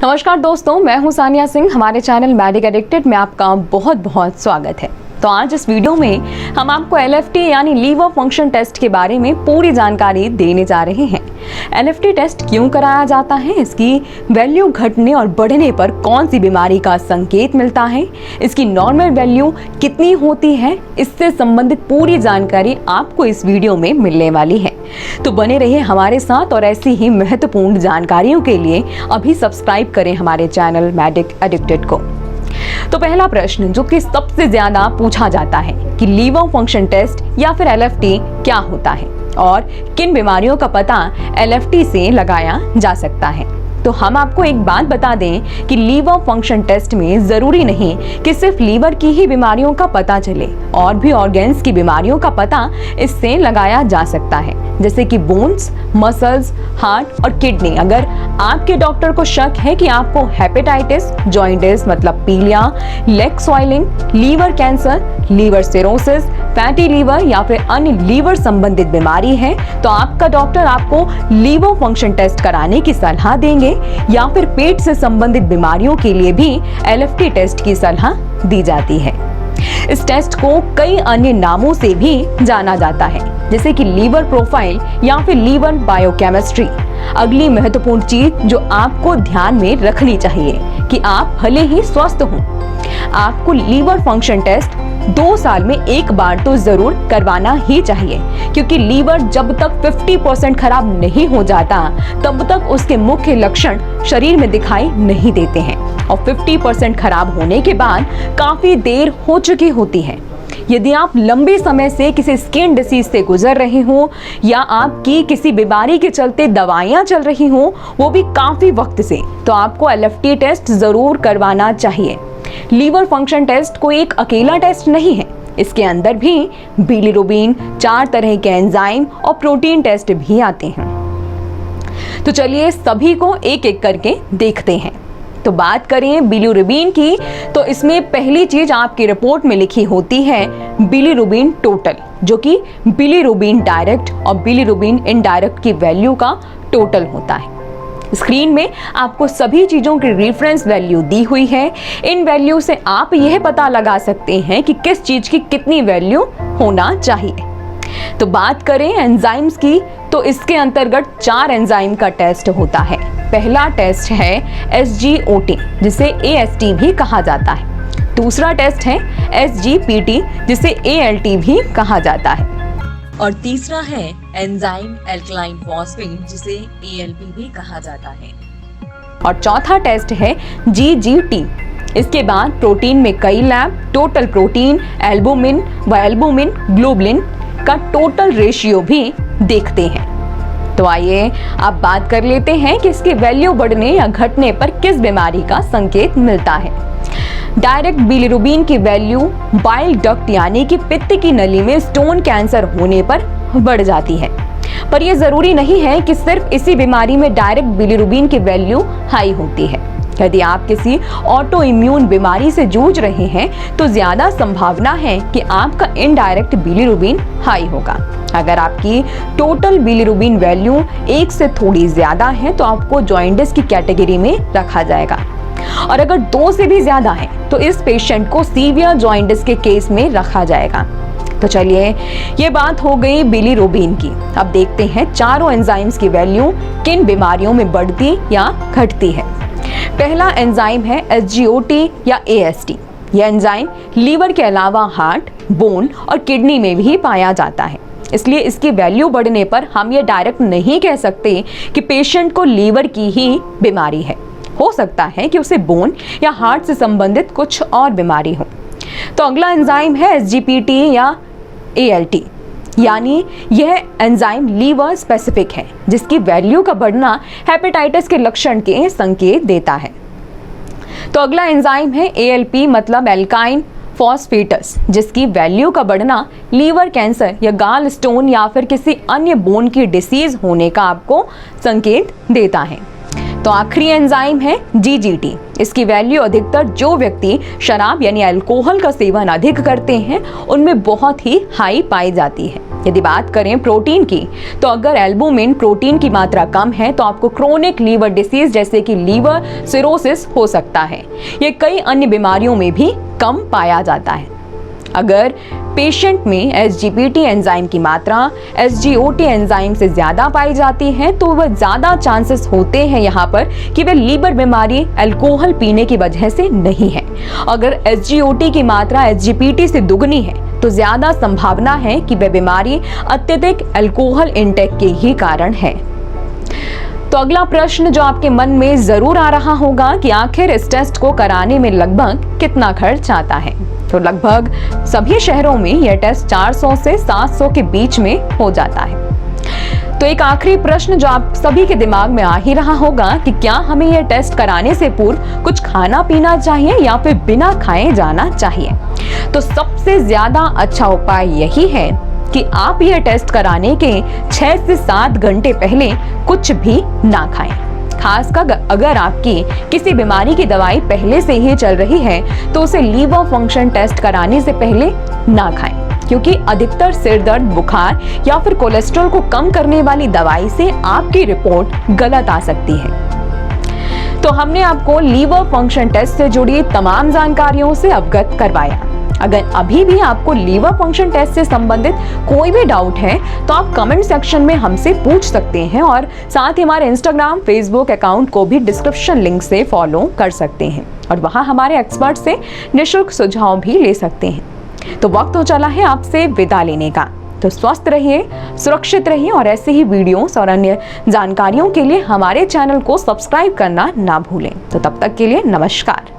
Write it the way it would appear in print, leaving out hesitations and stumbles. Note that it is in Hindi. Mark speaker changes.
Speaker 1: नमस्कार दोस्तों, मैं हूं सानिया सिंह। हमारे चैनल मेडिक एडिक्टेड में आपका बहुत बहुत स्वागत है। तो आज इस वीडियो में हम आपको LFT यानी लीवर फंक्शन टेस्ट के बारे में पूरी जानकारी देने जा रहे हैं। LFT टेस्ट क्यों कराया जाता है, इसकी वैल्यू घटने और बढ़ने पर कौन सी बीमारी का संकेत मिलता है, इसकी नॉर्मल वैल्यू कितनी होती है, इससे संबंधित पूरी जानकारी आपको इस वीडियो में मिलने वाली है। तो बने रहिए हमारे साथ और ऐसी ही महत्वपूर्ण जानकारियों के लिए अभी सब्सक्राइब करें हमारे चैनल मेडिक एडिक्टेड को। तो पहला प्रश्न जो कि सबसे ज्यादा पूछा जाता है कि लीवर फंक्शन टेस्ट या फिर LFT क्या होता है और किन बीमारियों का पता LFT से लगाया जा सकता है। तो हम आपको एक बात बता दें कि लीवर फंक्शन टेस्ट में जरूरी नहीं कि सिर्फ लीवर की ही बीमारियों का पता चले, और भी ऑर्गन्स की बीमारियों का पता इससे लगाया जा सकता है, जैसे कि बोन्स, मसल्स, हार्ट और किडनी। अगर आपके डॉक्टर को शक है कि आपको हेपेटाइटिस, जॉइंटिस मतलब पीलिया, leg swelling, liver cancer, liver cirrhosis, fatty liver या फिर अन्य लीवर संबंधित बीमारी है, तो आपका डॉक्टर आपको लीवर फंक्शन टेस्ट कराने की सलाह देंगे, या फिर पेट से संबंधित बीमारियों के लिए भी LFT टेस्ट की सलाह दी जाती है। इस टेस्ट को कई अन्य नामों से भी जाना जाता है, जैसे कि लीवर प्रोफाइल या फिर लीवर बायोकेमिस्ट्री। अगली महत्वपूर्ण चीज जो आपको ध्यान में रखनी चाहिए कि आप भले ही स्वस्थ हों, आपको लीवर फंक्शन टेस्ट 2 साल में एक बार तो जरूर करवाना ही चाहिए, क्योंकि लीवर जब तक 50% खराब नहीं हो जाता तब तक उसके मुख्य लक्षण शरीर में दिखाई नहीं देते हैं, और 50% खराब होने के बाद काफी देर हो चुकी होती है। यदि आप लंबे समय से किसी स्किन डिसीज से गुजर रहे हो या आपकी किसी बीमारी के चलते दवाइयां चल रही हो, वो भी काफी वक्त से, तो आपको LFT टेस्ट जरूर करवाना चाहिए। लीवर फंक्शन टेस्ट कोई एक अकेला टेस्ट नहीं है, इसके अंदर भी बिलिरुबिन, 4 तरह के एंजाइम और प्रोटीन टेस्ट भी आते हैं। तो चलिए सभी को एक एक करके देखते हैं। तो बात करें बिलिरुबिन की, तो इसमें पहली चीज आपकी रिपोर्ट में लिखी होती है बिलिरुबिन टोटल, जो कि बिलिरुबिन डायरेक्ट और बिलिरुबिन इनडायरेक्ट की वैल्यू का टोटल होता है। स्क्रीन में आपको सभी चीजों की रेफरेंस वैल्यू दी हुई है। इन वैल्यू से आप यह पता लगा सकते हैं कि किस चीज की कितनी वैल्यू होना चाहिए। तो बात करें एंजाइम्स की, तो इसके अंतर्गत 4 एंजाइम का टेस्ट होता है। पहला टेस्ट है SGOT, जिसे AST भी कहा जाता है। दूसरा टेस्ट है SGPT, जिसे ALT भी कहा जाता है, और तीसरा है एंजाइम एल्कलाइन फॉस्फेट, जिसे ALP भी कहा जाता है, और चौथा टेस्ट है GGT। इसके बाद प्रोटीन में कई लैब टोटल प्रोटीन, एल्बुमिन व एल्बुमिन ग्लोबुलिन का टोटल रेशियो भी देखते हैं। तो आइए अब बात कर लेते हैं कि इसकी वैल्यू बढ़ने या घटने पर किस बीमारी का संकेत मिलता है। डायरेक्ट बिलिरुबिन की वैल्यू बाइल डक्ट यानी कि पित्त की नली में स्टोन कैंसर होने पर बढ़ जाती है, पर यह जरूरी नहीं है कि सिर्फ इसी बीमारी में डायरेक्ट बिलिरुबिन की वैल्यू हाई होती है। यदि आप किसी ऑटो इम्यून बीमारी से जूझ रहे हैं तो ज्यादा संभावना है कि आपका इनडायरेक्ट बिलिरुबिन हाई होगा। अगर आपकी टोटल बिलिरुबिन वैल्यू 1 से थोड़ी ज्यादा है तो आपको जॉइंटिस की कैटेगरी में रखा जाएगा, और अगर 2 से भी ज्यादा है तो इस पेशेंट को सीवियर जॉइंटिस के केस में रखा जाएगा। तो चलिए ये बात हो गई बिलिरुबिन की। अब देखते हैं चारों एंजाइम्स की वैल्यू किन बीमारियों में बढ़ती या घटती है। पहला एंजाइम है SGOT या AST। यह एंजाइम लीवर के अलावा हार्ट, बोन और किडनी में भी पाया जाता है, इसलिए इसकी वैल्यू बढ़ने पर हम ये डायरेक्ट नहीं कह सकते कि पेशेंट को लीवर की ही बीमारी है। हो सकता है कि उसे बोन या हार्ट से संबंधित कुछ और बीमारी हो। तो अगला एंजाइम है SGPT या ALT, यानी यह एंजाइम लीवर स्पेसिफिक है, जिसकी वैल्यू का बढ़ना हेपेटाइटिस के लक्षण के संकेत देता है। तो अगला एंजाइम है ALP मतलब एल्काइन फॉस्फेटस, जिसकी वैल्यू का बढ़ना लीवर कैंसर या गाल स्टोन या फिर किसी अन्य बोन की डिसीज होने का आपको संकेत देता है। तो आखिरी एंजाइम है GGT। इसकी वैल्यू अधिकतर जो व्यक्ति शराब यानी अल्कोहल का सेवन अधिक करते हैं उनमें बहुत ही हाई पाई जाती है। यदि बात करें प्रोटीन की, तो अगर एल्बुमिन प्रोटीन की मात्रा कम है तो आपको क्रोनिक लीवर डिसीज जैसे कि लीवर सिरोसिस हो सकता है। ये कई अन्य बीमारियों में भी कम पाया जाता है। अगर पेशेंट में SGPT एंजाइम की मात्रा SGOT एंजाइम से ज्यादा पाई जाती है तो वह ज्यादा चांसेस होते हैं यहाँ पर कि वह लीवर बीमारी अल्कोहल पीने की वजह से नहीं है। अगर SGOT की मात्रा SGPT से दुगनी है तो ज्यादा संभावना है कि वह बीमारी अत्यधिक अल्कोहल इंटेक के ही कारण है। तो अगला प्रश्न जो आपके मन में जरूर आ रहा होगा कि आखिर इस टेस्ट को कराने में लगभग कितना खर्च आता है। तो लगभग सभी शहरों में यह टेस्ट 400 से 700 के बीच में हो जाता है। तो एक आखिरी प्रश्न जो आप सभी के दिमाग में आ ही रहा होगा कि क्या हमें यह टेस्ट कराने से पूर्व कुछ खाना पीना चाहिए या फिर बिना खाए जाना चाहिए। तो सबसे ज्यादा अच्छा उपाय यही है कि आप यह टेस्ट कराने के 6 से 7 घंटे पहले कुछ भी ना खाएं। खासकर अगर आपकी किसी बीमारी की दवाई पहले से ही चल रही है तो उसे लीवर फंक्शन टेस्ट कराने से पहले ना खाएं, क्योंकि अधिकतर सिर दर्द, बुखार या फिर कोलेस्ट्रॉल को कम करने वाली दवाई से आपकी रिपोर्ट गलत आ सकती है। तो हमने आपको लीवर फंक्शन टेस्ट से जुड़ी तमाम जानकारियों से अवगत करवाया। अगर अभी भी आपको लीवर फंक्शन टेस्ट से संबंधित कोई भी डाउट है तो आप कमेंट सेक्शन में हमसे पूछ सकते हैं और साथ ही हमारे इंस्टाग्राम, फेसबुक अकाउंट को भी डिस्क्रिप्शन लिंक से फॉलो कर सकते हैं और वहां हमारे एक्सपर्ट से निःशुल्क सुझाव भी ले सकते हैं। तो वक्त हो चला है आपसे विदा लेने का। तो स्वस्थ रहिए, सुरक्षित रहिए और ऐसे ही वीडियोस और अन्य जानकारियों के लिए हमारे चैनल को सब्सक्राइब करना ना भूलें। तो तब तक के लिए नमस्कार।